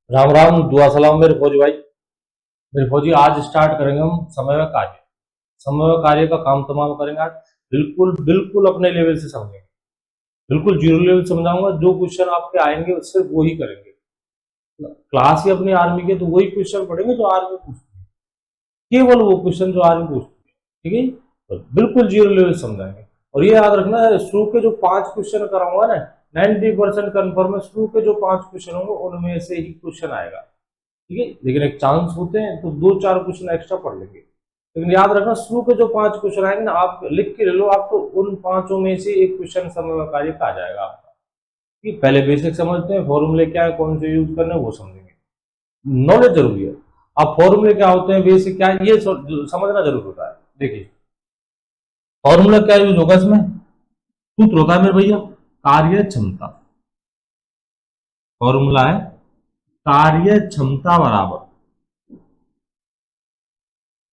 राम राम, दुआ सलाम मेरे फौजी भाई। मेरे फौजी, आज स्टार्ट करेंगे हम समय व कार्य। समय व कार्य का काम तमाम करेंगे आज। बिल्कुल बिल्कुल अपने लेवल से समझेंगे। बिल्कुल जीरो लेवल समझाऊंगा। जो क्वेश्चन आपके आएंगे उससे वही करेंगे। क्लास ही अपनी आर्मी के, तो वही क्वेश्चन पढ़ेंगे जो आर्मी पूछती है। केवल वो क्वेश्चन जो आर्मी पूछती है, ठीक है। तो बिल्कुल जीरो लेवल समझाएंगे। और ये याद रखना है, शुरू के जो 5 क्वेश्चन कराऊंगा ना, 90% कन्फर्म है, शुरू के जो 5 क्वेश्चन होंगे उनमें से ही क्वेश्चन आएगा। ठीक है, लेकिन एक चांस होते हैं तो 2-4 क्वेश्चन एक्स्ट्रा पढ़ लेंगे। लेकिन याद रखना, शुरू के जो 5 क्वेश्चन आएंगे ना, आप लिख के ले लो, आपको उन पांचों में से एक क्वेश्चन समय कार्य का आ जाएगा आपका। ठीक है, पहले बेसिक समझते हैं, फॉर्मूले क्या है, कौन से यूज करने हैं, वो समझेंगे। नॉलेज जरूरी है। अब फॉर्मूले क्या होते हैं, बेसिक क्या है, ये समझना जरूर होता है। देखिए, फॉर्मूला क्या यूज होगा इसमें, सूत्र होता है मेरे भैया, कार्य क्षमता। फॉर्मूला है कार्य क्षमता बराबर,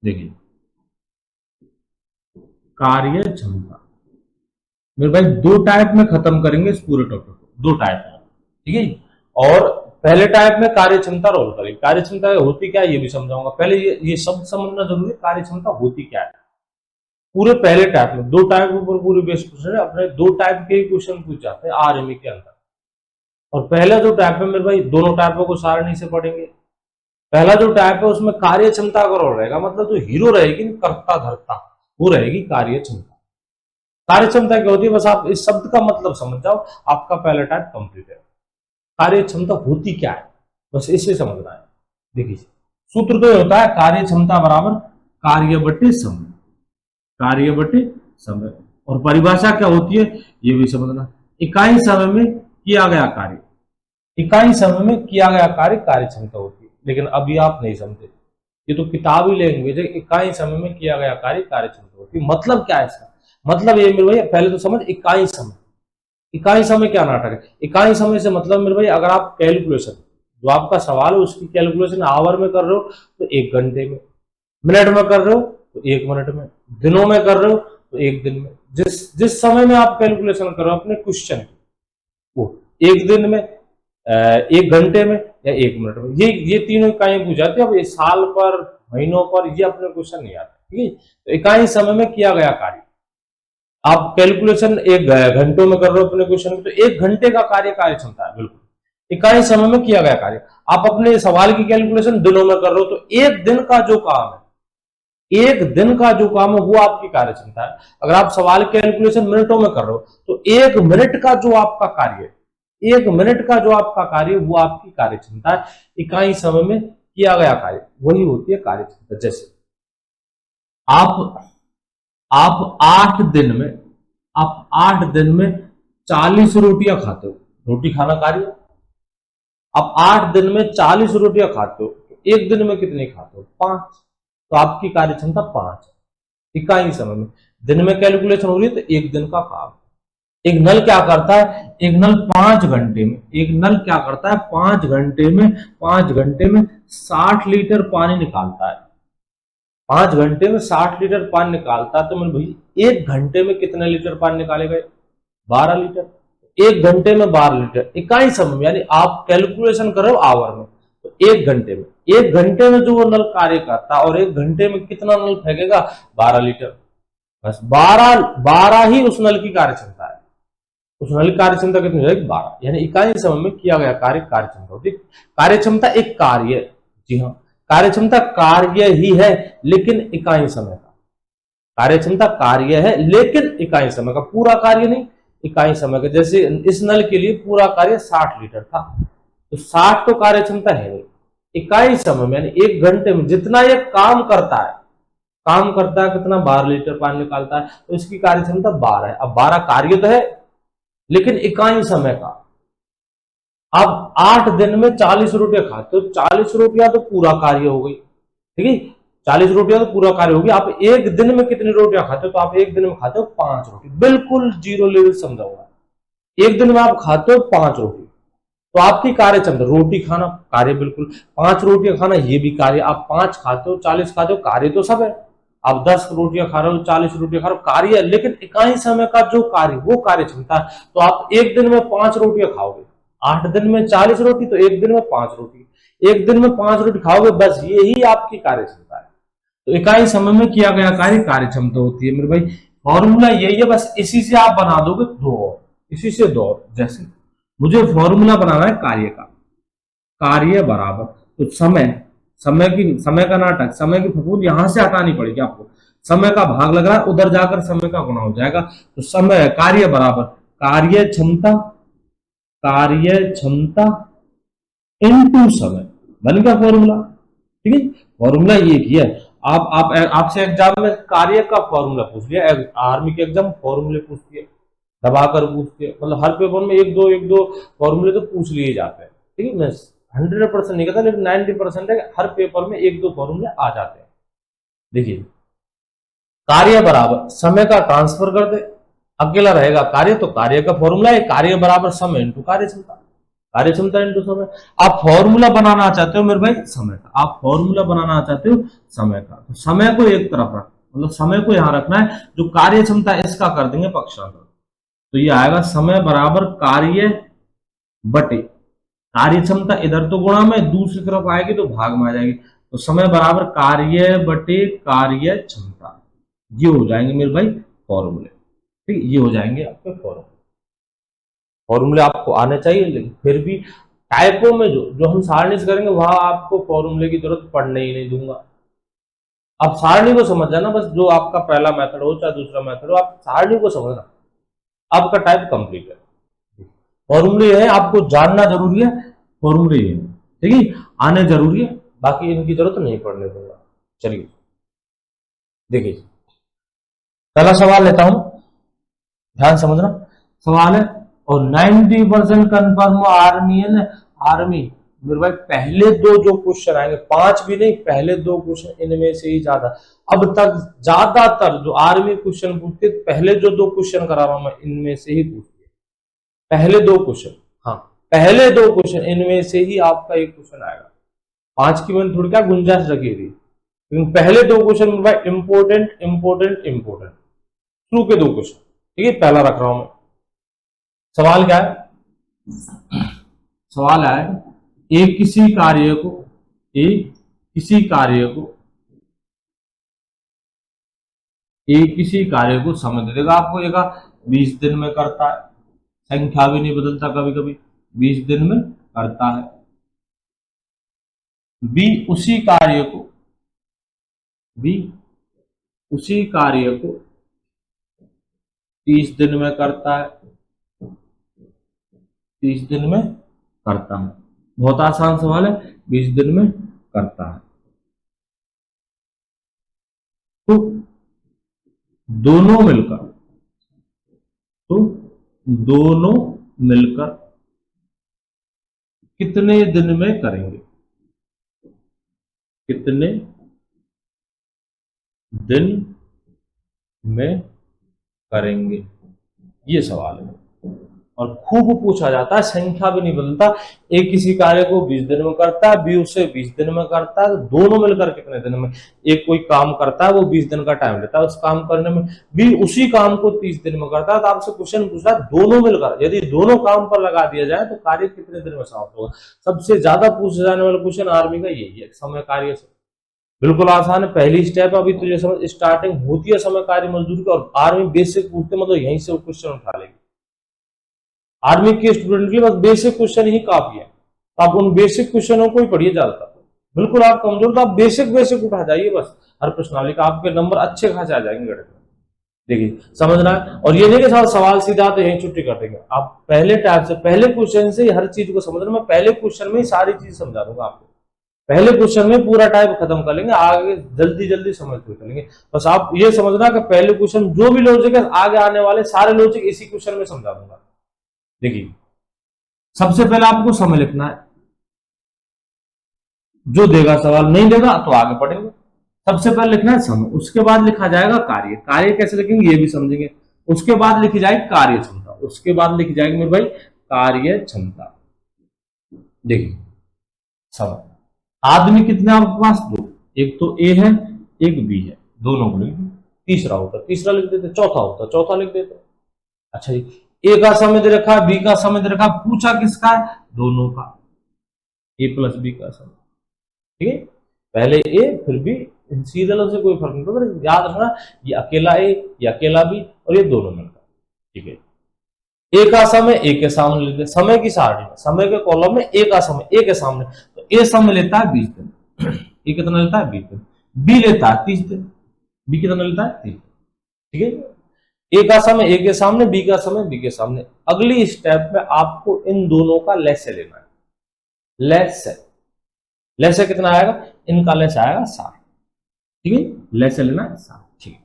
देखिए, कार्य क्षमता। मेरे भाई दो टाइप में खत्म करेंगे इस पूरे टॉपिक को, दो टाइप में। ठीक है, और पहले टाइप में कार्य क्षमता रोल करेंगे। कार्य क्षमता होती क्या है ये भी समझाऊंगा। पहले ये शब्द समझना जरूरी है, कार्य क्षमता होती क्या है। पूरे पहले टाइप में, दो टाइप के ऊपर पूरे बेस्ट क्वेश्चन है अपने, दो टाइप के क्वेश्चन पूछ जाते हैं आर्मी के अंदर। और पहला जो टाइप है मेरे भाई, दोनों टाइपों को सारणी से पढ़ेंगे। पहला जो टाइप है उसमें कार्य क्षमता का रोल रहेगा, मतलब जो हीरो रहेगी, कर्ता धर्ता, वो रहेगी कार्य क्षमता। कार्य क्षमता क्या होती है, बस आप इस शब्द का मतलब समझ जाओ, आपका पहला टाइप कंप्लीट है। कार्य क्षमता होती क्या है, बस इसे समझना है। देखिए, सूत्र तो होता है कार्य क्षमता बराबर कार्य बटे समय। कार्य बटे समय, और परिभाषा क्या होती है ये भी समझना। इकाई समय में किया गया कार्य, इकाई समय में किया गया कार्य कार्य क्षमता होती है। लेकिन अभी आप नहीं समझे, ये तो किताबी लैंग्वेज है। इकाई समय में किया गया कार्य कार्य क्षमता होती है। मतलब क्या है इसका, मतलब ये मेरे भाई, पहले तो समझ इकाई समय। इकाई समय क्या नाटक है, इकाई समय से मतलब मेरे भाई, अगर आप कैलकुलेशन, जो आपका सवाल है उसकी कैलकुलेशन आवर में कर रहे हो तो 1 घंटे में, मिनट में कर रहे हो तो 1 मिनट में, दिनों में कर रहे हो तो 1 दिन में, जिस जिस समय में आप कैलकुलेशन कर रहे हो अपने क्वेश्चन की, वो 1 दिन में, 1 घंटे में, या 1 मिनट में, ये तीनों इकाइयां पूछ जाती है। अब ये साल पर, महीनों पर, ये अपने क्वेश्चन नहीं आता। ठीक है, तो इकाई समय में किया गया कार्य, आप कैलकुलेशन 1 घंटों में कर रहे हो अपने क्वेश्चन में, तो 1 घंटे का कार्य कार्य क्षमता है बिल्कुल। इकाई समय में किया गया कार्य, आप अपने सवाल की कैलकुलेशन दिनों में कर रहे हो तो 1 दिन का जो काम है, 1 दिन का जो काम है वो आपकी कार्य क्षमता है। अगर आप सवाल कैलकुलेशन मिनटों में कर रहे हो तो 1 मिनट का जो आपका कार्य है, 1 मिनट का जो आपका कार्य है वो आपकी कार्य क्षमता है। इकाई समय में किया गया कार्य वही होती है कार्य क्षमता। जैसे आप 8 दिन में, आप 8 दिन में 40 रोटियां खाते हो, रोटी खाना कार्य। आप 8 दिन में 40 रोटियां खाते हो तो 1 दिन में कितनी खाते हो, 5। तो आपकी कार्य क्षमता 5 है इकाई समय में। दिन में कैलकुलेशन हो रही है तो 1 दिन का काम। एक नल क्या करता है, एक नल 5 घंटे में, एक नल क्या करता है 5 घंटे में, 5 घंटे में 60 लीटर पानी निकालता है। 5 घंटे में 60 लीटर पानी निकालता है, तो मैं भाई 1 घंटे में कितने लीटर पानी निकालेगा, 12 लीटर। 1 घंटे में 12 लीटर इकाई समय में, यानी आप कैलकुलेशन कर रहे हो आवर में, तो 1 घंटे में, 1 घंटे में जो वो नल कार्य करता है, और 1 घंटे में कितना नल फेंकेगा, 12 लीटर। बस 12 12 ही उस नल की कार्य क्षमता है। उस नल की कार्य क्षमता कितनी हो जाएगी, 12। यानी इकाई समय में किया गया कार्य कार्य क्षमता होती है। कार्य क्षमता एक कार्य, जी हाँ, कार्य क्षमता कार्य ही है, लेकिन इकाई समय का। कार्य क्षमता कार्य है लेकिन इकाई समय का, पूरा कार्य नहीं, इकाई समय का। जैसे इस नल के लिए पूरा कार्य 60 लीटर था, तो 60 तो कार्य क्षमता है नहीं। इकाई समय में, यानी 1 घंटे में जितना ये काम करता है, काम करता है कितना, 12 लीटर पानी निकालता है, तो इसकी कार्य क्षमता 12 है। अब 12 कार्य तो है लेकिन इकाई समय का। अब 8 दिन में 40 रोटियां खाते हो, 40 रोटियां तो पूरा कार्य हो गई। ठीक है, 40 रोटियां तो पूरा कार्य होगी। आप 1 दिन में कितनी रोटियां खाते हो, तो आप 1 दिन में खाते हो 5 रोटी। बिल्कुल जीरो लेवल समझाऊंगा। 1 दिन में आप खाते हो 5 रोटी, तो आपकी कार्य क्षमता, रोटी खाना कार्य बिल्कुल, 5 रोटियां खाना ये भी कार्य। आप 5 खाते हो, 40 खाते हो, कार्य तो सब है। आप 10 रोटियां खा रहे हो, 40 रोटियां खा रहे हो, कार्य है, लेकिन इकाई समय का जो कार्य वो कार्य क्षमता है। तो आप 1 दिन में 5 रोटियां खाओगे, 8 दिन में 40 रोटी तो 1 दिन में 5 रोटी, 1 दिन में 5 रोटी खाओगे, बस यही आपकी कार्य क्षमता है। तो इकाई समय में किया गया कार्य कार्य क्षमता होती है मेरे भाई। फॉर्मूला यही है, बस इसी से आप बना दोगे 2 और, इसी से 2 और। जैसे मुझे फॉर्मूला बनाना है कार्य का, कार्य बराबर तो समय का नाटक, समय की फफूंद यहां से हटानी पड़ेगी आपको। समय का भाग लग रहा है, उधर जाकर समय का गुणा हो जाएगा। तो समय कार्य बराबर कार्य क्षमता, कार्य क्षमता इनटू समय, बन गया फॉर्मूला। ठीक है, फॉर्मूला ये किया। आप आपसे एग्जाम में कार्य का फॉर्मूला पूछ लिया, आर्मी के एग्जाम फॉर्मूले पूछती है, दबाकर पूछती है, मतलब हर पेपर में एक दो फॉर्मूले तो पूछ लिए जाते हैं। ठीक है, मैं 100% नहीं कहता, लेकिन 90% है, हर पेपर में 1-2 फॉर्मूले आ जाते हैं। देखिए, कार्य बराबर समय का ट्रांसफर कर दे, अकेला रहेगा कार्य, तो कार्य का फॉर्मूला है कार्य बराबर समय इंटू कार्य क्षमता, कार्य क्षमता इंटू समय। आप फॉर्मूला बनाना चाहते हो मेरे भाई समय का, आप फॉर्मूला बनाना चाहते हो समय का, तो समय को एक तरफ रख, मतलब समय को यहां रखना है, जो कार्य क्षमता इसका कर देंगे पक्षांतर, तो ये आएगा समय बराबर कार्य बटे कार्य क्षमता, इधर तो गुणा में, दूसरी तरफ आएगी तो भाग में आ जाएगी, तो समय बराबर कार्य बटे कार्य क्षमता। ये हो जाएंगे मेरे भाई फॉर्मूले। ठीक, ये हो जाएंगे आपके फॉर्मूले। फॉर्मूले आपको आने चाहिए, लेकिन फिर भी टाइपों में जो हम सारणी से करेंगे वहां आपको फॉर्मूले की जरूरत पड़ने ही नहीं दूंगा। आप सारणी को समझ जाना, बस जो आपका पहला मेथड हो चाहे दूसरा मेथड हो, आप सारणी को समझना, आपका टाइप कंप्लीट है। फॉर्मूले है, आपको जानना जरूरी है, फॉर्मूले है, ठीक है, आने जरूरी है, बाकी इनकी जरूरत नहीं पड़ने दूंगा। चलिए देखिए, पहला सवाल लेता हूं, ध्यान समझना सवाल है, और 90% कन्फर्म आर्मी मेरे भाई पहले 2 जो क्वेश्चन आएंगे, 5 भी नहीं, पहले 2 क्वेश्चन इनमें से ही ज्यादा, अब तक ज्यादातर जो आर्मी क्वेश्चन पूछते, पहले जो 2 क्वेश्चन करा रहा हूं मैं इनमें से ही पूछते, पहले 2 क्वेश्चन, हाँ पहले 2 क्वेश्चन इनमें से ही आपका एक क्वेश्चन आएगा। 5 की मैंने थोड़ी क्या गुंजाइश रखी थी, लेकिन पहले 2 क्वेश्चन मेरे भाई इंपोर्टेंट इंपोर्टेंट इंपोर्टेंट, शुरू के 2 क्वेश्चन। ठीक है, पहला रख रहा हूं मैं। सवाल क्या है, सवाल है एक किसी कार्य को, एक किसी कार्य को, एक किसी कार्य को समय दे देगा आपको, एक 20 दिन में करता है, संख्या भी नहीं बदलता कभी कभी, 20 दिन में करता है। बी उसी कार्य को, बी उसी कार्य को 30 दिन में करता है, 30 दिन में करता है। बहुत आसान सवाल है, 20 दिन में करता है। तो दोनों मिलकर, तो दोनों मिलकर कितने दिन में करेंगे, कितने दिन में करेंगे, ये सवाल है, और खूब पूछा जाता है, संख्या भी नहीं बदलता, एक किसी कार्य को 20 दिन में करता है, बी उसे 20 दिन में करता है, दोनों मिलकर कितने दिन में, एक कोई काम करता है वो 20 दिन का टाइम लेता है उस काम करने में, बी उसी काम को 30 दिन में करता है। तो आपसे क्वेश्चन पूछा दोनों मिलकर, यदि दोनों काम पर लगा दिया जाए तो कार्य कितने दिन में समाप्त होगा। सबसे ज्यादा पूछे जाने वाला क्वेश्चन आर्मी का यही है, समय कार्य से बिल्कुल आसान है, पहली स्टेप अभी तुझे समझ, स्टार्टिंग होती है समय कार्य मजदूरी की, और आर्मी बेसिक पूछते मतलब यहीं से वो क्वेश्चन उठा लेगी। आर्मी के स्टूडेंट के बस बेसिक क्वेश्चन ही काफी है, तो आप उन बेसिक क्वेश्चनों को ही पढ़िए ज्यादातर। बिल्कुल आप कमजोर तो आप बेसिक बेसिक उठा जाइए, बस हर प्रश्नावली का आपके नंबर अच्छे खासे आ जाएंगे गणित में। देखिए समझना है, और ये नहीं कि साथ सवाल सीधा तो यही छुट्टी कर देंगे, आप पहले टाइप से, पहले क्वेश्चन से हर चीज को समझना। मैं पहले क्वेश्चन में ही सारी चीज समझा दूंगा आपको, पहले क्वेश्चन में पूरा टाइप खत्म कर लेंगे, आगे जल्दी जल्दी समझते चलेंगे। बस आप ये समझना कि पहले क्वेश्चन जो भी लॉजिक है, आगे आने वाले सारे लॉजिक इसी क्वेश्चन में समझा दूंगा। देखिए सबसे पहले आपको समय लिखना है, जो देगा सवाल, नहीं देगा तो आगे पढ़ेंगे। सबसे पहले लिखना है समय, उसके बाद लिखा जाएगा कार्य, कार्य कैसे लिखेंगे ये भी समझेंगे, उसके बाद लिखी जाएगी कार्य क्षमता, उसके बाद लिखी जाएगी मेरे भाई कार्य क्षमता। देखिए समय, आदमी कितने आपके पास, 2, एक तो ए है एक बी है, दोनों को लिख, तीसरा होता तीसरा लिख देते, चौथा होता चौथा लिख देते। अच्छा जी, ए का समय दे रखा है, बी का समय दे रखा है, पूछा किसका है, दोनों का, ए प्लस बी का समय। ठीक है, पहले ए फिर बी, सीरियल से कोई फर्क नहीं पड़ता, याद रखना ये अकेला ए, ये अकेला बी और ये दोनों मिलकर। ठीक है, ए का समय ए के सामने लेते हैं, समय की सारणी में, समय के कॉलम में ए का समय ए के सामने, तो ए समय लेता है 20 दिन, ए कितना लेता है 20 दिन, बी लेता है 30 दिन, बी कितना लेता है 30 दिन। ठीक है, ए का समय ए के सामने, बी का समय बी के सामने। अगली स्टेप में आपको इन दोनों का लेसे लेना है, लेसे कितना आएगा, इनका लेस आएगा 60। ठीक है, लेसे लेना है 60। ठीक है,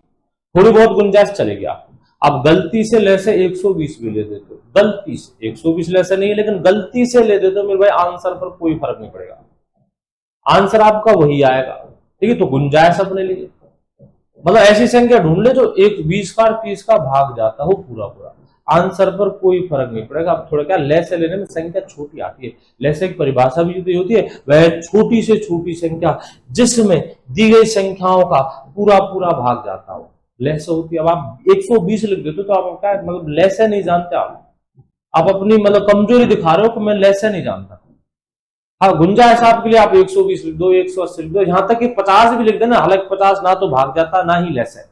थोड़ी बहुत गुंजाइश चलेगी आपको। आप गलती से लेसे 120 भी ले देते हो, गलती से 120 लेसे नहीं, लेकिन गलती से ले देते हो, मेरे भाई आंसर पर कोई फर्क नहीं पड़ेगा, आंसर आपका वही आएगा। ठीक है, तो गुंजाइश अपने लिए, मतलब ऐसी संख्या ढूंढ ले जो एक 20 का 30 का भाग जाता हो पूरा पूरा, आंसर पर कोई फर्क नहीं पड़ेगा। अब थोड़ा क्या लेसे लेने में संख्या छोटी आती है, लेसे की परिभाषा भी होती है, वह छोटी से छोटी संख्या जिसमें दी गई संख्याओं का पूरा पूरा भाग जाता हो, लेसे होती है। अब आप 120 लिख देते तो आप क्या मतलब लेसे नहीं जानते, आप अपनी मतलब कमजोरी दिखा रहे हो कि मैं लेसे नहीं जानता। हाँ, गुंजाइश आपके लिए, आप 120 लिख दो, 180 लिख दो, यहां तक कि 50 भी लिख देना, हालांकि 50 ना तो भाग जाता ना ही लेस है,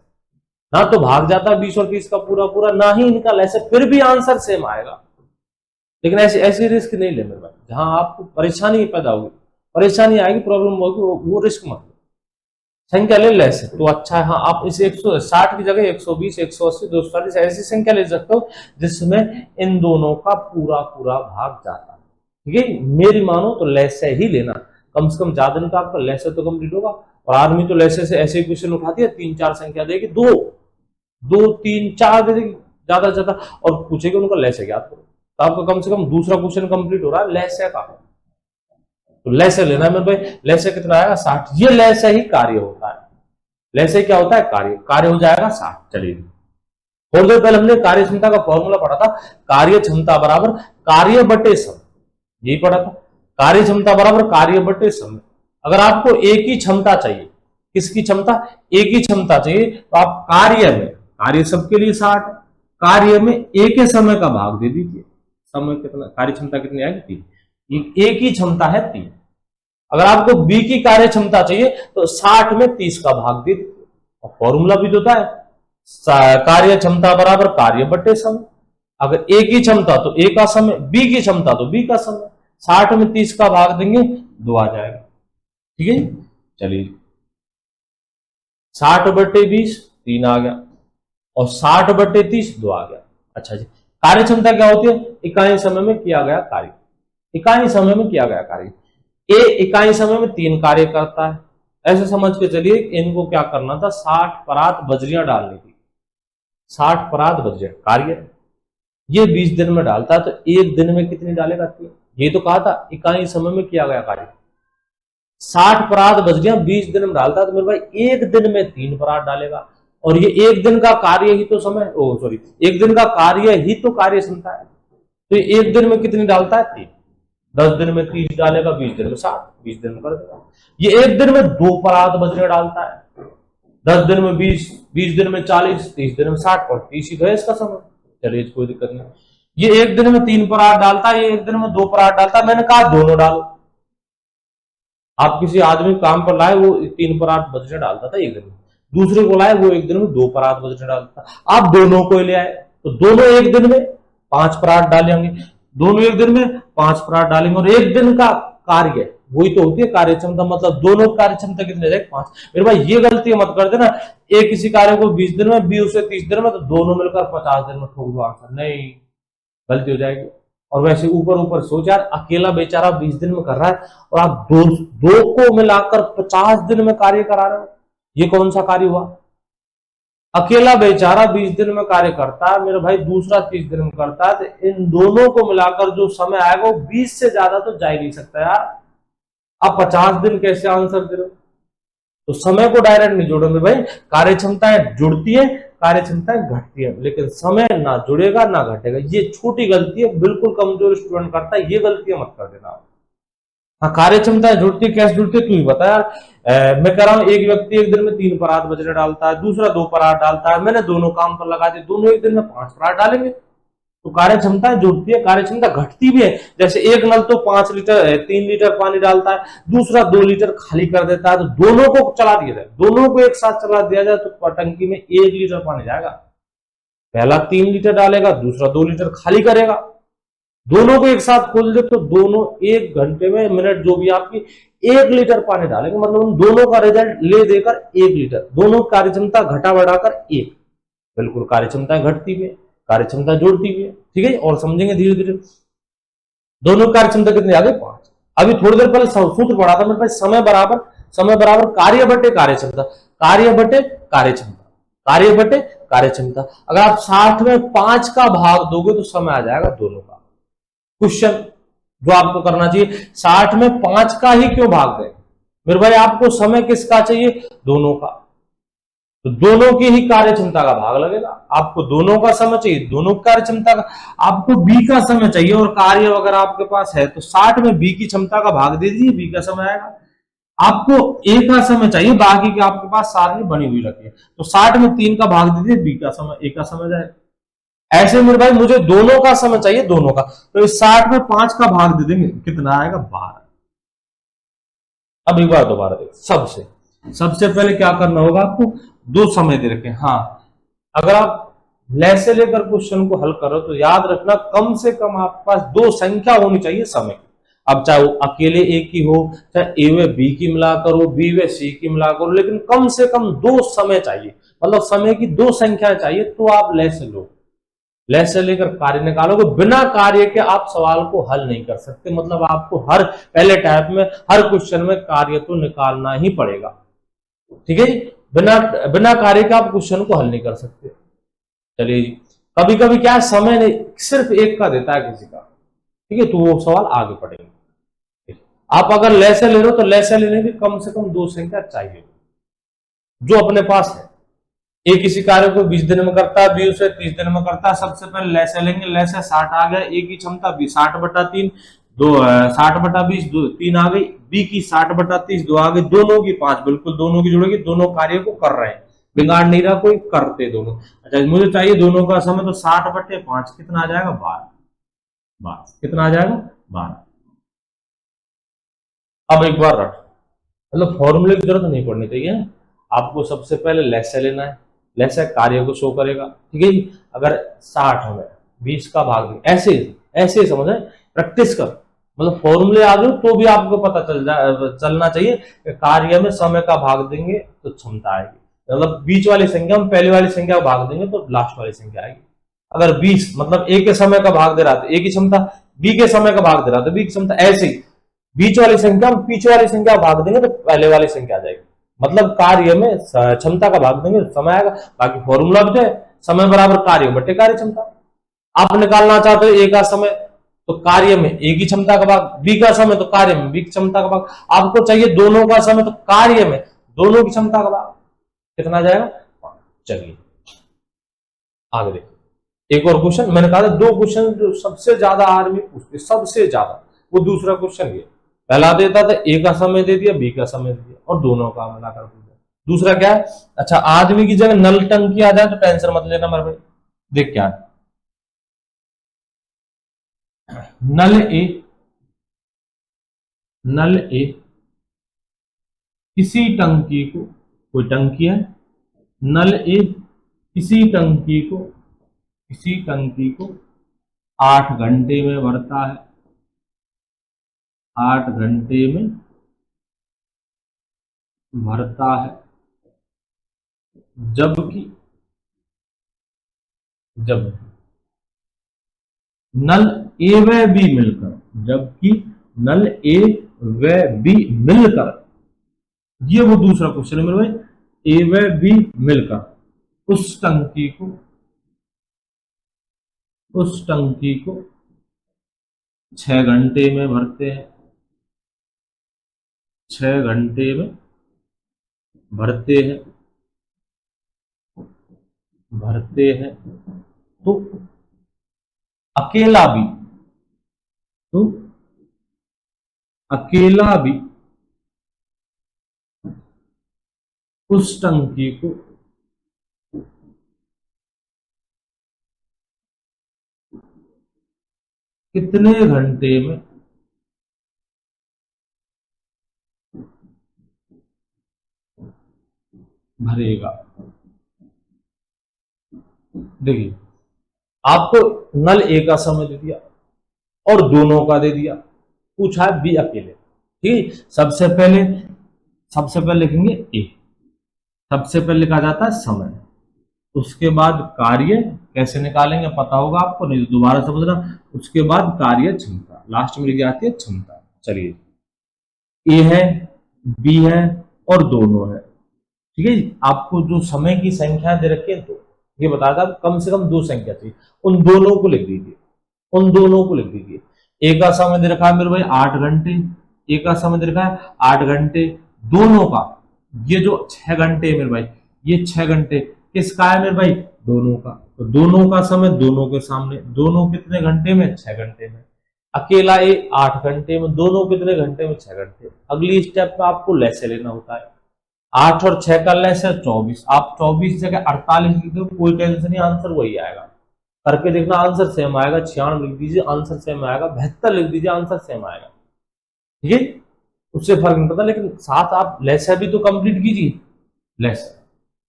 ना तो भाग जाता 20 और 30 का पूरा पूरा, ना ही इनका लेस है, फिर भी आंसर सेम आएगा। लेकिन ऐसी रिस्क नहीं ले मेरे भाई, जहां आपको परेशानी पैदा होगी, परेशानी आएगी, प्रॉब्लम होगी, वो रिस्क मत लो, संख्या ले लेस है तो अच्छा है। हाँ, आप इसे 160 की जगह 120, 180, 240 ऐसी संख्या ले सकते हो जिसमें इन दोनों का पूरा पूरा भाग जाता है। ठीक है, मेरी मानो तो लेसे ही लेना, कम से कम ज्यादा नहीं तो आपका लेसे तो कंप्लीट होगा। और आदमी तो लेसे से ऐसे क्वेश्चन उठाती है, 3-4 संख्या देगी, 2-3-4 दे देगी ज्यादा ज्यादा, और पूछेगी उनको लेसे ज्ञात करो, तो आपका कम से कम दूसरा क्वेश्चन कंप्लीट हो रहा है लेसे का। तो लेसे लेना है मेरे भाई, लेसे कितना आएगा 60। ये लेसे ही कार्य होता है, लेसे क्या होता है, कार्य हो जाएगा 60। चलिए, थोड़ी देर पहले हमने कार्य क्षमता का फॉर्मूला पढ़ा था, कार्य क्षमता बराबर कार्य बटे समय, यही पढ़ा था, कार्य क्षमता बराबर कार्य बटे समय। अगर आपको एक ही क्षमता चाहिए, किसकी क्षमता, एक ही क्षमता चाहिए, तो आप कार्य में, कार्य सबके लिए 60 है, कार्य में एक ही समय का भाग दे दीजिए, समय कितना, कार्य क्षमता कितनी आएगी 3, एक ही क्षमता है 3। अगर आपको बी की कार्य क्षमता चाहिए तो 60 में 30 का भाग दे दीजिए, और फॉर्मूला भी होता है कार्य क्षमता बराबर कार्य बटे समय। अगर ए की क्षमता तो ए का समय, बी की क्षमता तो बी का समय, 60 में 30 का भाग देंगे 2 आ जाएगा। ठीक है, चलिए 60 बटे 20 3 आ गया, और 60 बटे 30 2 आ गया। अच्छा जी, कार्य क्षमता क्या होती है, इकाई समय में किया गया कार्य, इकाई समय में किया गया कार्य। ए इकाई समय में 3 कार्य करता है, ऐसे समझ के चलिए इनको क्या करना था, 60 परात बजरियां डालनी थी, 60 परात बजरियां कार्य, ये 20 दिन में डालता है, तो एक दिन में कितनी डालेगा 3। ये तो कहा था इकाई समय में किया गया कार्य, 60 परात बजरियां 20 दिन में डालता है, तो मेरे भाई एक दिन में 3 परात डालेगा, और ये एक दिन का कार्य ही तो समय, एक दिन का कार्य ही तो कार्य क्षमता है, तो ये एक दिन में कितनी डालता है 3, 10 दिन में 30 डालेगा, 20 दिन में 60, 20 दिन में कर देगा। ये एक दिन में 2 परात बजरियां डालता है, 10 दिन में 20, 20 दिन में 40, 30 दिन में 60, और 30 ही तो है इसका समय। चलिए कोई दिक्कत नहीं, ये एक दिन में 3 परात डालता है, ये एक दिन में 2 परात डालता है, मैंने कहा दोनों डालो। आप किसी आदमी काम पर लाए, वो 3 परात बजरियां डालता था एक दिन में, दूसरे को लाए वो एक दिन में 2 परात बजरियां डालता, आप दोनों को ले आए तो दोनों एक दिन में 5 परात डालेंगे, दोनों एक दिन में 5 परात डालेंगे, और एक दिन का कार्य वही तो होती है कार्य क्षमता, मतलब दोनों कार्य क्षमता कितने जाएगी 5। मेरे भाई ये गलती मत कर देना, एक किसी कार्य को 20 दिन में, बी उसे 30 दिन में, तो दोनों मिलकर 50 दिन में ठोक दो आंसर, नहीं, गलती हो जाएगी। और वैसे ऊपर ऊपर सोच यार, अकेला बेचारा 20 दिन में कर रहा है, और आप दो को मिलाकर 50 दिन में कार्य करा रहे हो, ये कौन सा कार्य हुआ। अकेला बेचारा 20 दिन में कार्य करता है, मेरे भाई दूसरा 30 दिन में करता है, तो इन दोनों को मिलाकर जो समय आएगा वो 20 से ज्यादा तो जा ही नहीं सकता यार। आप 50 दिन कैसे आंसर दे रहे हो, तो समय को डायरेक्ट नहीं जोड़ो मेरे भाई, कार्य क्षमताएं जुड़ती है, कार्य क्षमताएं घटती है, लेकिन समय ना जुड़ेगा ना घटेगा, ये छोटी गलती है, बिल्कुल कमजोर स्टूडेंट करता है, ये गलती मत कर देना। हाँ, कार्य क्षमताएं जुड़ती है, कैसे जुड़ती है तू ही बता यार। मैं कह रहा हूं एक व्यक्ति एक दिन में 3 परात बजरे डालता है, दूसरा 2 परात डालता है, मैंने दोनों काम पर लगा दिए, दोनों एक दिन में 5 परात डालेंगे, तो कार्य क्षमता जुड़ती है, कार्य क्षमता घटती भी है। जैसे एक नल तो 5 लीटर 3 लीटर पानी डालता है, दूसरा 2 लीटर खाली कर देता है, तो दोनों को चला दिया जाए, दोनों को एक साथ चला दिया जाए तो टंकी में 1 लीटर पानी जाएगा। पहला 3 लीटर डालेगा, दूसरा 2 लीटर खाली करेगा, दोनों को एक साथ खोल दे तो दोनों 1 घंटे में मिनट जो भी आपकी 1 लीटर पानी डालेंगे, मतलब उन दोनों का रिजल्ट ले देकर 1 लीटर, दोनों कार्य क्षमता घटा बढ़ाकर 1। बिल्कुल कार्य क्षमता घटती भी है, कार्य क्षमता जोड़ती भी है, ठीक है। और समझेंगे धीरे धीरे। दोनों कार्य क्षमता कितनी आ गई 5। अभी थोड़ी देर पहले सूत्र पढ़ा था मेरे पास, समय बराबर कार्य बटे कार्य क्षमता, कार्य बटे कार्य क्षमता, कार्य बटे कार्य क्षमता। अगर आप 60 में 5 का भाग दोगे तो समय आ जाएगा दोनों का। क्वेश्चन जो आपको करना चाहिए, 60 में 5 का ही क्यों भाग दें मेरे भाई, आपको समय किसका चाहिए, दोनों का, तो दोनों की ही कार्य क्षमता का भाग लगेगा। आपको दोनों का समय चाहिए, दोनों की कार्य क्षमता का, आपको बी का समय चाहिए और कार्य अगर आपके पास है तो 60 में बी की क्षमता का भाग दे दीजिए, बी का समय आएगा। आपको ए का समय चाहिए, बाकी के आपके पास सारणी बनी हुई रखी है, तो 60 में 3 का भाग दे दीजिए, बी का समय ए का समय जाएगा। ऐसे मेरे भाई मुझे दोनों का समय चाहिए, दोनों का, तो इस 60 में 5 का भाग दे देंगे, कितना आएगा 12। अब एक बार दोबारा देख, सबसे पहले क्या करना होगा आपको, दो समय दे रखे। हाँ, अगर आप ले से लेकर क्वेश्चन को हल करो तो याद रखना कम से कम आपके पास दो संख्या होनी चाहिए समय की। अब चाहे वो अकेले ए की हो, चाहे ए व बी की मिलाकर हो, बी व सी की मिलाकर हो, लेकिन कम से कम दो समय चाहिए, मतलब समय की दो संख्या चाहिए, तो आप ले से लो, ले से लेकर कार्य निकालोगे। बिना कार्य के आप सवाल को हल नहीं कर सकते, मतलब आपको हर पहले टाइप में हर क्वेश्चन में कार्य तो निकालना ही पड़ेगा, ठीक है जी। बिना बिना कार्य के आप क्वेश्चन को हल नहीं कर सकते। चलिए जी, कभी कभी क्या है, समय नहीं सिर्फ एक का देता है किसी का, ठीक है, तो वो सवाल आगे पढ़ेंगे। आप अगर ले से ले रहे हो तो ले से लेने की कम से कम दो संख्या चाहिए जो अपने पास है। ए किसी कार्य को 20 दिन में करता है, बी उसे 30 दिन में करता है। सबसे पहले ले से लेंगे, ले से 60 आ गया, ए की क्षमता 60/3, 60/20, 3 आ गई, बी की 60/30, 2 आ गई, दोनों की 5, बिल्कुल दोनों की जुड़ेगी, दोनों कार्य को कर रहे हैं, बिगाड़ नहीं रहा कोई, करते दोनों। अच्छा, मुझे चाहिए दोनों का समय, तो 60/5 कितना आ जाएगा 12, 12 कितना आ जाएगा 12। अब एक बार रख, मतलब फॉर्मूले की जरूरत नहीं पड़नी चाहिए, आपको सबसे पहले लेसे लेना है, लेसे कार्य को शो करेगा, ठीक है जी। अगर 60 में 20 का भाग, ऐसे ऐसे समझ, प्रैक्टिस कर, मतलब फॉर्मूले आ जाओ तो भी आपको पता चलना चाहिए कि कार्य में समय का भाग देंगे तो क्षमता आएगी, मतलब बीच वाली संख्या में पहले वाली संख्या का भाग देंगे तो लास्ट वाली संख्या आएगी। अगर 20 मतलब ए के समय का भाग दे रहा था, ए की क्षमता, बी के समय का भाग दे रहा था, बी की क्षमता, ऐसे ही बीच वाली संख्या में पीछे वाली संख्या भाग देंगे तो पहले वाली संख्या आ जाएगी, मतलब कार्य में क्षमता का भाग देंगे समय आएगा। बाकी फॉर्मूला भी है, समय बराबर कार्य बटे कार्य क्षमता। आप निकालना चाहते हो ए का समय, तो कार्य में ए की क्षमता का भाग, बी का समय तो कार्य में बी की क्षमता का भाग। आपको चाहिए दोनों का समय, तो कार्य में दोनों की क्षमता का भाग, कितना जाएगा। चलिए आगे देखिए, एक और क्वेश्चन मैंने कहा था, दो क्वेश्चन जो सबसे ज्यादा आर्मी पूछते सबसे ज्यादा, वो दूसरा क्वेश्चन ये, पहला देता था ए का समय दे दिया, बी का समय दे दिया और दोनों का मिलाकर पूछा। दूसरा क्या है, अच्छा आदमी की जगह नल टंकी आ जाए तो टेंशन मत लेना मेरे भाई। देख क्या है, नल ए, नल ए किसी टंकी को, कोई टंकी है, नल ए किसी टंकी को, किसी टंकी को 8 घंटे में भरता है, 8 घंटे में भरता है, जबकि जब नल ए व बी मिलकर, जबकि नल ए व बी मिलकर, ये वो दूसरा क्वेश्चन है मेरे भाई, ए व बी मिलकर उस टंकी को, उस टंकी को 6 घंटे में भरते हैं, 6 घंटे में भरते हैं, भरते हैं, तो अकेला भी, तो अकेला भी उस टंकी को कितने घंटे में भरेगा। देखिए, आपको नल ए का समय दे दिया और दोनों का दे दिया, पूछा है बी अकेले। ठीक, सबसे पहले लिखेंगे ए, सबसे पहले लिखा जाता है समय, उसके बाद कार्य कैसे निकालेंगे पता होगा आपको, नहीं तो दोबारा समझना। उसके बाद कार्य क्षमता, लास्ट में लिखी जाती है क्षमता। चलिए, ए है, बी है और दोनों है। ठीक है जी, आपको जो समय की संख्या दे रखी है, तो ये बताया था कम से कम 2 संख्या चाहिए, उन दोनों को लिख दीजिए, उन दोनों को लिख दीजिए। ए का समय दे रखा है मेरे भाई 8 घंटे, ए का समय दे रखा है 8 घंटे, दोनों का ये जो 6 घंटे है मेरे भाई, ये 6 घंटे किसका है मेरे भाई, दोनों का। तो दोनों का समय दोनों के सामने, दोनों कितने घंटे में, 6 घंटे में। अकेला ए 8 घंटे में, दोनों कितने घंटे में, 6 घंटे। अगली स्टेप में आपको लैसे लेना होता है, 8 और 6 का लैस है 24, आप 24 जगह 48 लिख दो, कोई टेंशन नहीं, आंसर वही आएगा। करके देखना, आंसर सेम आएगा। 96 लिख दीजिए, आंसर सेम आएगा। 72 लिख दीजिए, आंसर सेम आएगा। ठीक है, उससे फर्क नहीं पड़ता, लेकिन साथ आप लैसा भी तो कंप्लीट कीजिए। लैसा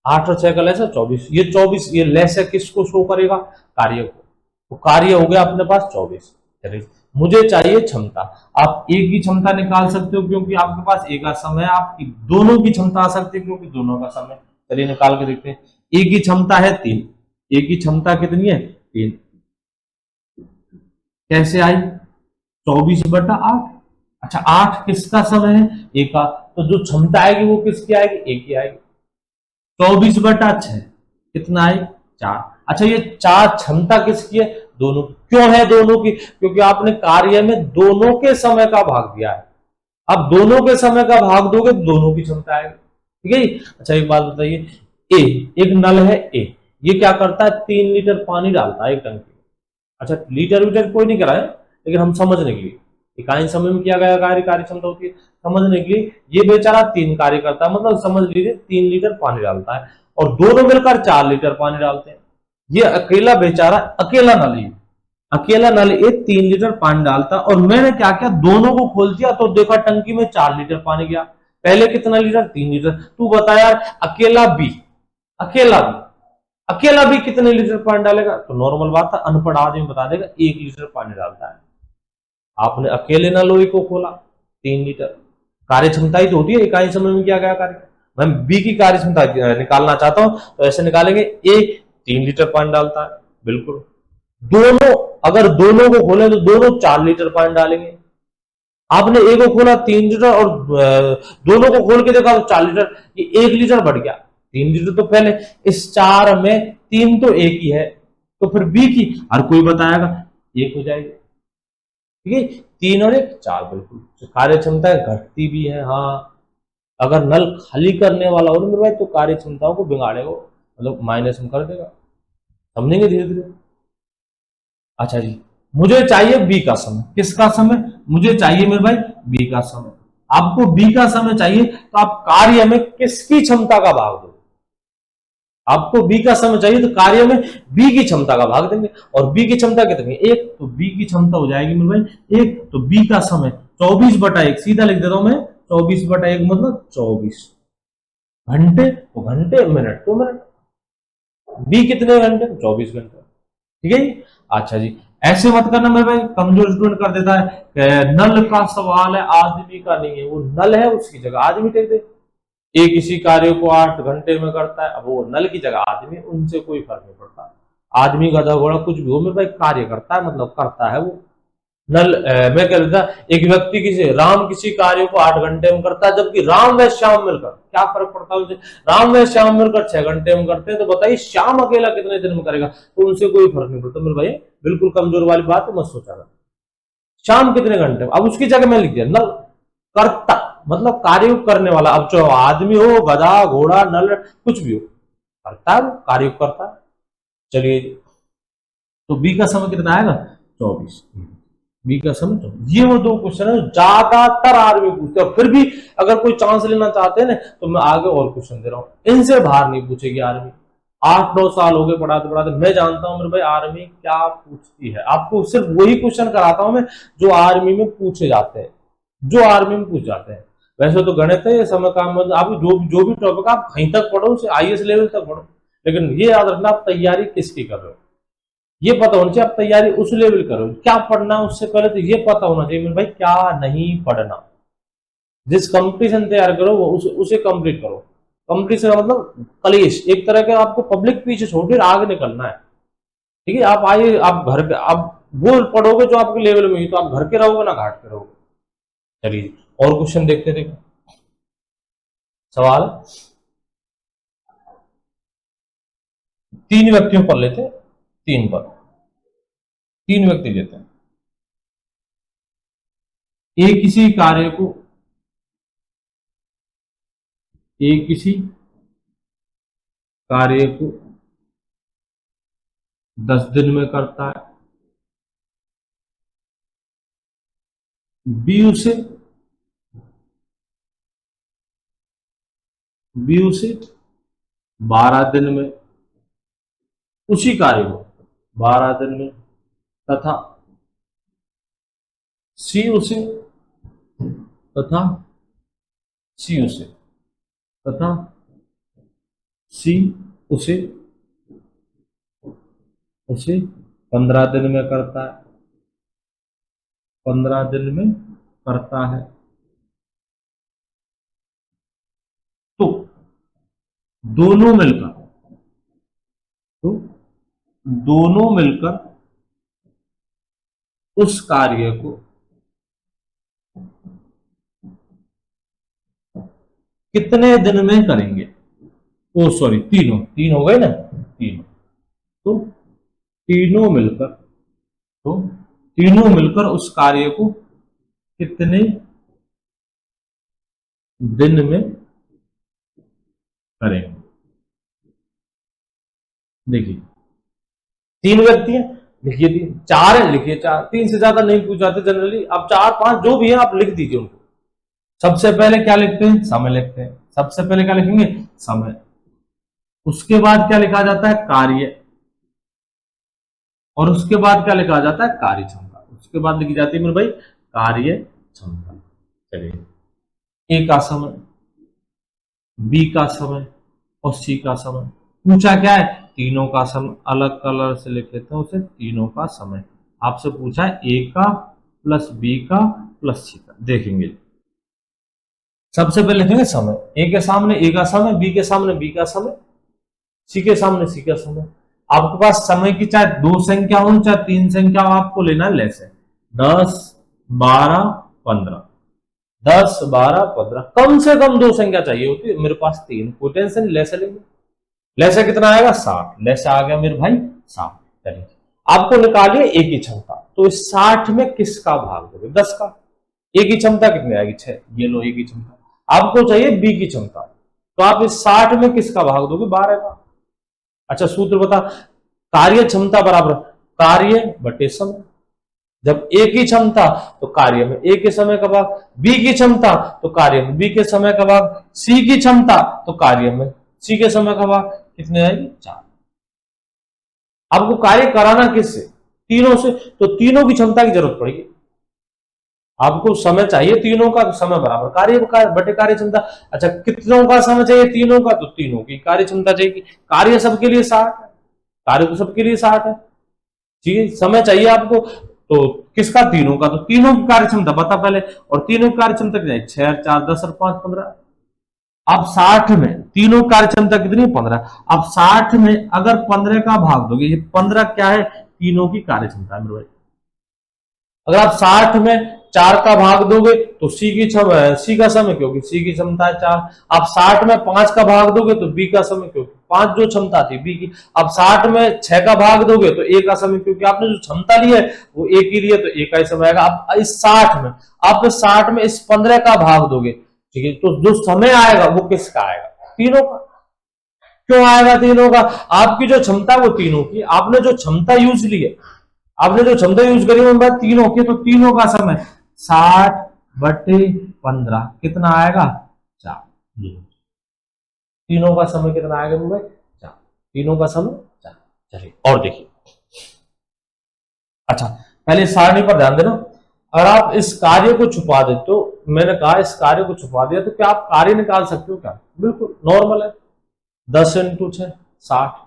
8 और 6 का लैसा 24, ये 24 ये लैसा किसको शो करेगा, कार्य को। तो कार्य हो गया अपने पास 24। चलिए, मुझे चाहिए क्षमता। आप ए की क्षमता निकाल सकते हो क्योंकि आपके पास ए का समय है, आपकी दोनों की क्षमता आ सकती है क्योंकि दोनों का समय। चलिए निकाल के देखते हैं। ए की क्षमता है 3, ए की क्षमता कितनी है, 3। कैसे आई, 24/8। अच्छा, 8 किसका समय है, ए का, तो जो क्षमता आएगी वो किसकी आएगी, ए की आएगी। 24/6 कितना है, 4। अच्छा, ये 4 क्षमता किसकी है, दोनों। क्यों है दोनों की, क्योंकि आपने कार्य में दोनों के समय का भाग दिया है। अब दोनों के समय का भाग दोगे तो दोनों की क्षमता आएगी। ठीक है। अच्छा, एक बात बताइए, ए एक नल है ए, ये क्या करता है, 3 लीटर पानी डालता है एक टंकी में। अच्छा, लीटर वीटर कोई नहीं कराए, लेकिन हम समझने के लिए, इकाई समय में किया गया कार्य, कार्य क्षमता होती है, समझने के लिए ये बेचारा 3 कार्य करता है, मतलब समझ लीजिए 3 लीटर पानी डालता है और दोनों मिलकर 4 लीटर पानी डालते हैं। ये अकेला बेचारा, अकेला नल ही, अकेला नल ये 3 लीटर पानी डालता, और मैंने क्या किया, दोनों को खोल दिया तो देखा टंकी में 4 लीटर पानी गया। पहले कितना लीटर, 3 लीटर। तू बता यार, अकेला भी, अकेला भी, अकेला भी कितने लीटर पानी डालेगा, तो नॉर्मल बात है, अनपढ़ आदमी बता देगा 1 लीटर पानी डालता है। आपने अकेले नल लोही को खोला, 3 लीटर। कार्य क्षमता ही तो होती है इकाई समय में किया गया कार्य। मैं बी की कार्य क्षमता निकालना चाहता हूं तो ऐसे निकालेंगे, ए 3 लीटर पानी डालता है, बिल्कुल। दोनों, अगर दोनों को खोले तो दोनों 4 लीटर पानी डालेंगे। आपने ए को खोला 3 लीटर और दोनों को खोल के देखा तो 4 लीटर, ये 1 लीटर बढ़ गया। 3 लीटर तो पहले, इस 4 में 3 तो एक ही है, तो फिर बी की हर कोई बताएगा 1 हो जाएगी। ठीक है, 3 और 1 4, बिल्कुल। कार्य क्षमता घटती भी है, हाँ। अगर नल खाली करने वाला हो मेरे भाई तो कार्य क्षमताओं को बिगाड़ेगा, मतलब माइनस में कर देगा, समझेंगे धीरे धीरे। अच्छा जी, मुझे चाहिए बी का समय, किसका समय, मुझे चाहिए मेरे भाई बी का समय। आपको बी का समय चाहिए तो आप कार्य में किसकी क्षमता का भाग दो, आपको बी का समय चाहिए तो कार्य में बी की क्षमता का भाग देंगे, और बी की क्षमता कितनी है, 1, तो बी की क्षमता हो जाएगी मेरे भाई 1, तो बी का समय 24/1, सीधा लिख देता हूं मैं, 24/1 मतलब 24 घंटे, तो घंटे, मिनट तो मिनट, बी कितने घंटे, 24 घंटे। ठीक है जी। अच्छा जी, ऐसे मत करना मेरे भाई, कमजोर स्टूडेंट कर देता है, नल का सवाल है आदमी का नहीं है, वो नल है उसकी जगह आदमी टेक दे। ये किसी कार्य को 8 घंटे में करता है, अब वो नल की जगह आदमी, उनसे कोई फर्क नहीं पड़ता। आदमी गधा घोड़ा कुछ भी हो मेरे भाई, कार्य करता है मतलब करता है वो। नल मैं कह रहा था, एक व्यक्ति किसी राम किसी कार्य को 8 घंटे में करता है, जबकि राम व श्याम मिलकर, क्या फर्क पड़ता है उनसे, राम व श्याम मिलकर 6 घंटे में करते हैं, तो बताइए श्याम अकेला कितने दिन में करेगा, तो उनसे कोई फर्क नहीं पड़ता मेरे भाई, बिल्कुल कमजोर वाली बात है, मत सोचा। श्याम कितने घंटे में, अब उसकी जगह मैं लिख दिया नल करता, मतलब कार्य करने वाला, अब जो आदमी हो गधा घोड़ा नल कुछ भी हो, करता है, कार्य करता है। चलिए, तो बी का समय कितना आएगा, 24। बी का समय तो ये वो 2 क्वेश्चन है ज्यादातर आदमी पूछते हैं, फिर भी अगर कोई चांस लेना चाहते हैं ना तो मैं आगे और क्वेश्चन दे रहा हूं, इनसे बाहर नहीं पूछेगी आदमी। 8-9 साल हो गए पढ़ाते पढ़ाते। मैं जानता हूं मेरे भाई आर्मी क्या पूछती है, आपको सिर्फ वही क्वेश्चन कराता हूं मैं जो आर्मी में पूछे जाते हैं, जो आर्मी में पूछ जाते हैं। वैसे तो गणित है, समय काम, आप जो भी टॉपिक आप कहीं तक पढ़ो, उसे आईएएस लेवल तक पढ़ो, लेकिन ये याद रखना आप तैयारी किसकी कर रहे हो, ये पता होना चाहिए। आप तैयारी उस लेवल करो, क्या पढ़ना है उससे पहले तो ये पता होना चाहिए मेरे भाई क्या नहीं पढ़ना। जिस कंपटीशन तैयार करो वो उसे कंप्लीट करो। कंपटीशन का मतलब कलेश, एक तरह के आपको पब्लिक पीछे छोड़ कर आगे निकलना है। ठीक है, आप आइए, आप घर पे आप वो पढ़ोगे जो आपके लेवल में ही, तो आप घर के रहोगे ना घाट के रहोगे। चलिए और क्वेश्चन देखते देखो। सवाल 3 व्यक्तियों पर लेते, 3 व्यक्ति लेते हैं। एक किसी कार्य को, एक किसी कार्य को 10 दिन में करता है, बी उसे बी उसे 12 दिन में, उसी कार्य को 12 दिन में, तथा सी उसे तथा सी उसे तथा सी उसे उसे 15 दिन में करता है, 15 दिन में करता है। तो दोनों मिलकर तो दोनों मिलकर उस कार्य को कितने दिन में करेंगे। ओ सॉरी, तीन हो गए ना, तीन। तो तीनों मिलकर तो तीनों मिलकर उस कार्य को कितने दिन में करेंगे। देखिए 3 व्यक्ति हैं, लिखिए 3, 4 है लिखिए 4, 3 से ज्यादा नहीं पूछ जाते जनरली। अब 4-5 जो भी है आप लिख दीजिए उनको। सबसे पहले क्या लिखते हैं, समय लिखते हैं। सबसे पहले क्या लिखेंगे, समय। उसके बाद क्या लिखा जाता है, कार्य। और उसके बाद क्या लिखा जाता है, कार्य क्षमता। उसके बाद लिखी जाती है मेरे भाई कार्य क्षमता। चलिए, ए का समय, बी का समय और सी का समय। पूछा क्या है, तीनों का समय। अलग कलर से लिख लेते हैं उसे, तीनों का समय। आपसे पूछा है ए का प्लस बी का प्लस सी का। देखेंगे सबसे पहले लिखेंगे समय। ए के सामने ए का समय, बी के सामने बी का समय, सी के सामने सी का समय। आपके पास समय की चाहे 2 संख्या हो चाहे 3 संख्या हो, आपको लेना है लेस है। 10, 12, 15, 10, 12, 15, कम से कम 2 संख्या चाहिए होती है। मेरे पास 3, कोई टेंशन, लेस लेंगे। लेस कितना आएगा, 60। लेस आ गया मेरे भाई 60। चलिए आपको निकालिए ए की क्षमता। तो इस 60 में किसका भाग दोगे, 10 का। ए की क्षमता कितनी आएगी, 6। ये लो ए की क्षमता। आपको चाहिए बी की क्षमता, तो आप इस 60 में किसका भाग दोगे, 12 का। अच्छा सूत्र बता, कार्य क्षमता बराबर कार्य बटे समय। जब ए की क्षमता तो कार्य में ए के समय का भाग, बी की क्षमता तो कार्य में बी के समय का भाग, सी की क्षमता तो कार्य में सी के समय का भाग। कितने आएगी, 4। आपको कार्य कराना किससे, तीनों से, तो तीनों की क्षमता की जरूरत पड़ेगी। आपको समय चाहिए तीनों का, तो समय बराबर कार्य बटे कार्य क्षमता। अच्छा कितनों का समय चाहिए, तीनों का, तो तीनों की कार्य क्षमता चाहिए। कार्य सबके लिए 60 है, कार्य तो सबके लिए 60 है। ठीक है, समय चाहिए आपको, तो किसका, तीनों का, तो तीनों की कार्य क्षमता बता पहले। और तीनों की कार्य क्षमता कितनी है, 6, 4, 10 और 5, 15। अब 60 में तीनों कार्य क्षमता कितनी है, 15। अब 60 में अगर 15 का भाग दोगे, ये 15 क्या है, तीनों की कार्य क्षमता है मेरे भाई। अगर आप 60 में 4 का भाग दोगे तो सी का समय, क्योंकि सी की क्षमता है 4। आप 60 में 5 का भाग दोगे तो बी का समय, क्योंकि 5 जो क्षमता थी बी की। अब 60 में 6 का भाग दोगे तो ए का समय, क्योंकि आपने जो क्षमता ली है वो ए की ली है, तो ए का ही समय आएगा। अब इस 60 में आप 60 में इस 15 का भाग दोगे, ठीक है, तो जो समय आएगा वो किसका आएगा, तीनों का। क्यों आएगा तीनों का, आपकी जो क्षमता वो तीनों की, आपने जो क्षमता यूज ली है, आपने जो क्षमता यूज करी वो बात तीनों की, तो तीनों का समय 60/15 कितना आएगा, 4। तीनों का समय कितना आएगा भाई, 4। तीनों का समय 4। चलिए और देखिए, अच्छा पहले सारणी पर ध्यान देना। अगर आप इस कार्य को छुपा दे तो, मैंने कहा इस कार्य को छुपा दिया तो क्या आप कार्य निकाल सकते हो क्या? बिल्कुल नॉर्मल है। 10 × 6 60,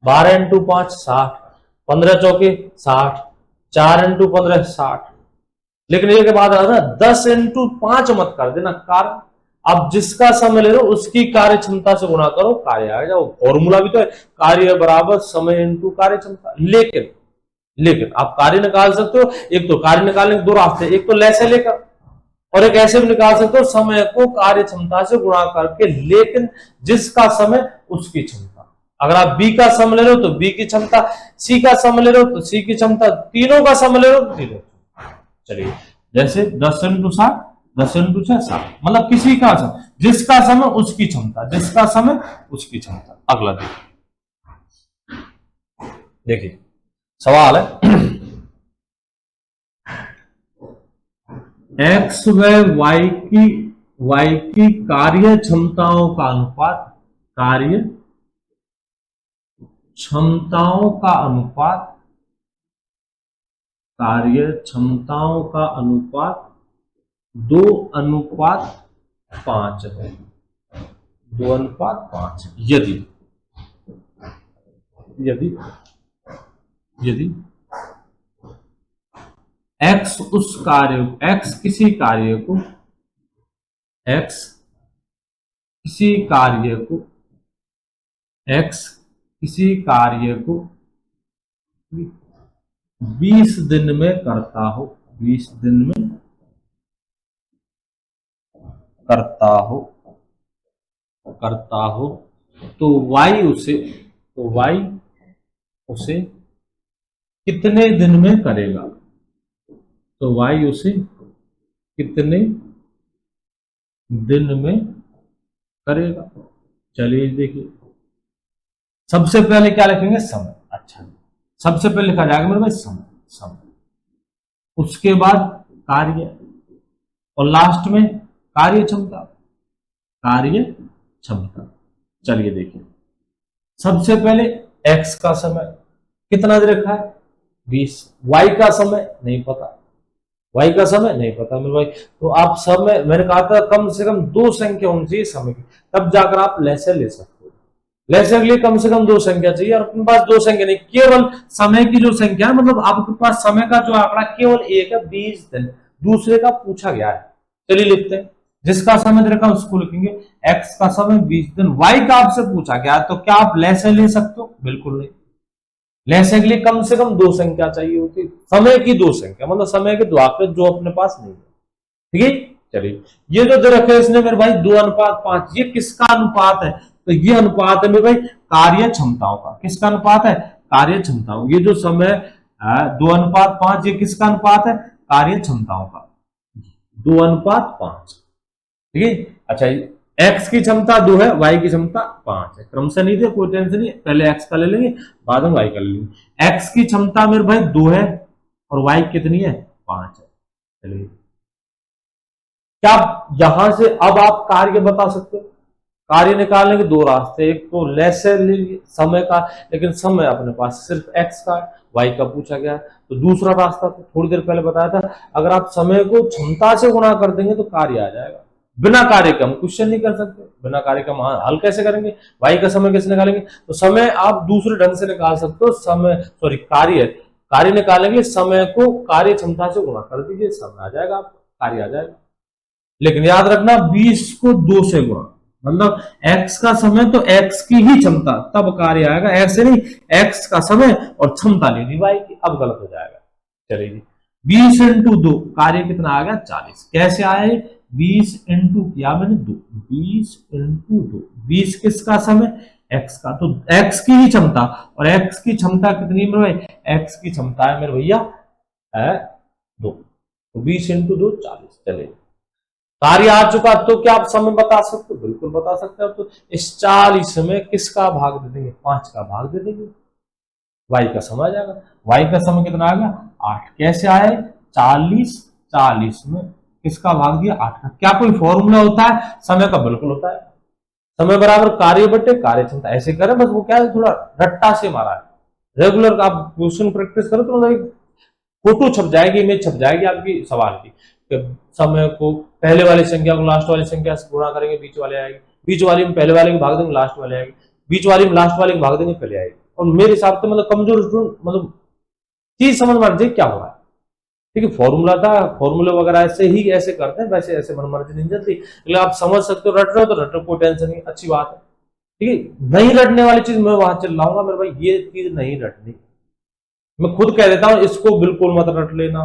12 × 5 60, 15 चौके 60, 4 × 15 60। लेकिन ये के बाद आ रहा 10 × 5 मत कर देना, कारण अब जिसका समय ले लो उसकी कार्य क्षमता से गुणा करो, कार्य आ जाओ। फॉर्मूला भी तो है, कार्य बराबर समय इंटू कार्य क्षमता। लेकिन आप कार्य निकाल सकते हो, एक तो कार्य निकालने के दो रास्ते, एक तो लैसे लेकर, और एक ऐसे भी निकाल सकते हो समय को कार्य क्षमता से गुणा करके, लेकिन जिसका समय उसकी क्षमता। अगर आप बी का सम ले लो तो बी की क्षमता, सी का सम ले लो तो सी की क्षमता, तीनों का सम ले लो तो तीनों। चलिए जैसे 10 × 7, 10 × 6 7, मतलब किसी का समय, जिसका समय उसकी क्षमता, जिसका समय उसकी क्षमता। अगला देखिए सवाल है एक्स व वाई की कार्य क्षमताओं का अनुपात, कार्य क्षमताओं का अनुपात, कार्य क्षमताओं का अनुपात 2:5 है। 2:5 यदि x उस कार्य, x किसी कार्य को, x किसी कार्य को, x किसी कार्य को 20 दिन में करता हो, 20 दिन में करता हो तो y उसे कितने दिन में करेगा? तो y उसे कितने दिन में करेगा? चलिए देखिए, सबसे पहले क्या लिखेंगे? समय। अच्छा, सबसे पहले लिखा जाएगा मेरे भाई समय, उसके बाद कार्य, और लास्ट में कार्य क्षमता, चलिए देखिए, सबसे पहले x का समय कितना दे रखा है? 20। y का समय नहीं पता, मेरे भाई। तो आप समय, मैंने कहा था कम से कम 2 संख्या होनी चाहिए समय की, तब जाकर आप लेसे ले सकते हो। लेसे के लिए कम से कम 2 संख्या चाहिए, और अपने पास 2 संख्या नहीं, केवल समय की जो संख्या है, मतलब आपके पास समय का जो आंकड़ा केवल एक है, 20 दिन, दूसरे का पूछा गया है। चलिए लिखते हैं, जिसका समय दे रखा उसको लिखेंगे, x का समय 20 दिन, y का आपसे पूछा गया, तो क्या आप लेसे ले सकते हो? बिल्कुल नहीं। लेसे के लिए कम से कम 2 संख्या चाहिए होती, समय की 2 संख्या, मतलब समय के 2 आंकड़े जो अपने पास नहीं है। ठीक है, चलिए ये जो दे रखे इसने मेरे भाई 2:5, ये किसका अनुपात है? तो ये अनुपात है मेरे भाई कार्य क्षमताओं का। किसका अनुपात है? कार्य क्षमताओं। ये जो समय 2:5, ये किसका अनुपात है? कार्य क्षमताओं का 2:5। ठीक है, अच्छा x की क्षमता 2 है, y की क्षमता 5 है। क्रम से नहीं दे, कोई टेंशन नहीं, पहले x का ले लेंगे, बाद में y का ले लेंगे। x की क्षमता मेरे भाई 2 है, और y कितनी है? 5 है। चलिए, क्या यहां से अब आप कार्य बता सकते हो? कार्य निकालने के 2 रास्ते, एक तो लेसे समय का, लेकिन समय अपने पास सिर्फ x का, y का पूछा गया। तो दूसरा रास्ता तो थोड़ी देर पहले बताया था, अगर आप समय को क्षमता से गुणा कर देंगे तो कार्य आ जाएगा। बिना कार्य के हम क्वेश्चन नहीं कर सकते, बिना कार्य का हम हल कैसे करेंगे? y का समय कैसे निकालेंगे? तो समय आप दूसरे ढंग से निकाल सकते हो, कार्य निकालेंगे, समय को कार्य क्षमता से गुणा कर दीजिए, समय आ जाएगा, आपको कार्य आ जाएगा। लेकिन याद रखना 20 को 2 से गुणा, मतलब x का समय तो x की ही क्षमता, तब कार्य आएगा, ऐसे नहीं x का समय और क्षमता ले ली y की, अब गलत हो जाएगा। चलिए 20 × 2, कार्य कितना आ गया? 40। कैसे आया? 20 × किया मैंने 2, 20 × 2, 20 किसका समय? x का, तो x की ही क्षमता, और x की क्षमता कितनी है मेरे भाई? x की क्षमता है मेरे भैया 2, तो 20 × 2 40। चलिए कार्य आ चुका, तो क्या आप समय बता सकते हो? बिल्कुल बता सकते हो। तो इस 40 में किसका भाग दे देंगे? 5 का भाग दे देंगे, y का समय आ जाएगा। y का समय कितना आ गया? 8। कैसे आए? 40 में किसका भाग दिया? 8 का। क्या कोई फॉर्मूला होता है समय का? बिल्कुल होता है। समय बराबर कार्य बटे कार्य क्षमता, ऐसे करें बस। वो क्या है, थोड़ा रट्टा से मारा है। रेगुलर आप क्वेश्चन प्रैक्टिस करो तो एक फोटो छप जाएगी, इमेज छप जाएगी आपकी सवाल की। समय को पहले वाली संख्या को लास्ट वाली संख्या से गुणा करेंगे, बीच वाले आएगी, बीच वाली में पहले वाले की भाग देंगे, लास्ट वाले आएगी, बीच वाली में लास्ट वाले की भाग देंगे, पहले आएगी। और मेरे हिसाब से मतलब कमजोर स्टूडेंट मतलब चीज समझ में क्या हो रहा है। ठीक है, फॉर्मूला था, फॉर्मूले वगैरह ऐसे ही ऐसे करते हैं, वैसे ऐसे मनमर्जी नहीं चलती। लेकिन आप समझ सकते हो, रट रहे हो तो रट रहे हो, कोई टेंशन नहीं, अच्छी बात है। ठीक है, नहीं रटने वाली चीज मैं वहां चल लाऊंगा मेरे भाई, ये चीज नहीं रटनी। मैं खुद कह देता हूं इसको बिल्कुल मत रट लेना,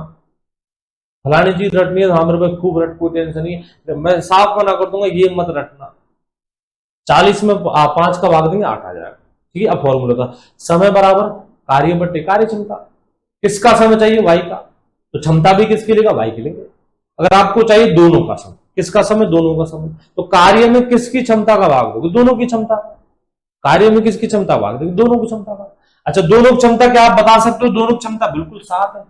फलानी चीज रटनी है हाँ मेरे भाई खूब रट, कोई टेंशन नहीं। मैं साफ मना कर दूंगा ये मत रटना। 40 में 5 का भाग देंगे 8 आ जाएगा। ठीक है, अब फॉर्मूला था समय बराबर कार्य बटे कार्य क्षमता। किसका समय चाहिए, वाई का, तो क्षमता भी किसके लेगा, वाई के लेंगे। अगर आपको चाहिए दोनों का समय, किसका समय, दोनों का समय, तो कार्य में किसकी क्षमता का भाग दोगे, दोनों की क्षमता। कार्य में किसकी क्षमता भाग देंगे, दोनों की क्षमता का। अच्छा, दोनों क्षमता क्या आप बता सकते हो, दोनों क्षमता बिल्कुल 7 है।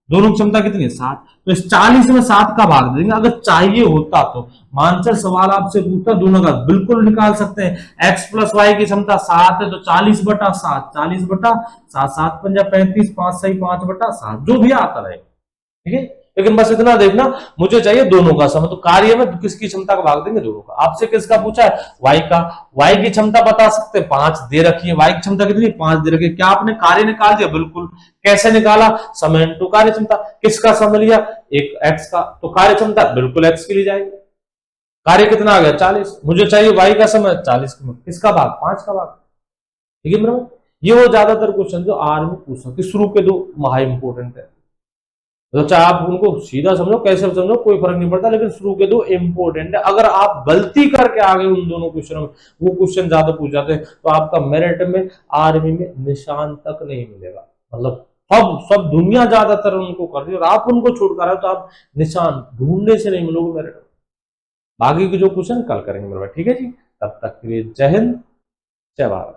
दोनों क्षमता कितनी है, 7। तो इस 40 में 7 का भाग देंगे। अगर चाहिए होता तो मानसर सवाल आपसे पूछता दोनों का, बिल्कुल निकाल सकते हैं। x प्लस वाई की क्षमता 7 है तो 40/7, 40/7, 7 पंजा 35, 5 सही 5/7, जो भी आता रहे। ठीक है, लेकिन बस इतना देखना, मुझे चाहिए दोनों का समय, तो कार्य में किसकी क्षमता का भाग देंगे, दोनों का। आपसे किसका पूछा है, वाई का। वाई की क्षमता बता सकते हैं, 5 दे रखी है, वाई की क्षमता कितनी, 5 दे रखी है। क्या आपने कार्य निकाल दिया, बिल्कुल। कैसे निकाला, समय इंटू कार्य क्षमता। किसका समय लिया, एक एक्स का, तो कार्य क्षमता बिल्कुल एक्स के लिए जाएगी। कार्य कितना आ गया, 40। मुझे चाहिए वाई का समय 40, किसका भाग, 5 का भाग। ठीक है मेरा, ये वो ज्यादातर क्वेश्चन जो आर में पूछा कि शुरू के दो महा इंपोर्टेंट है। तो चाहे आप उनको सीधा समझो कैसे समझो कोई फर्क नहीं पड़ता, लेकिन शुरू के दो इंपोर्टेंट है। अगर आप गलती करके आ गए उन दोनों क्वेश्चनों में, वो क्वेश्चन ज्यादा पूछ जाते हैं, तो आपका मेरिट में आर्मी में निशान तक नहीं मिलेगा। मतलब सब सब दुनिया ज्यादातर उनको कर रही है और आप उनको छोड़ कर रहे हो, तो आप निशान ढूंढने से नहीं मिलोगे मेरिट में। बाकी के जो क्वेश्चन कल करेंगे मेरे भाई। ठीक है जी, तब तक के लिए जय हिंद, जय भारत।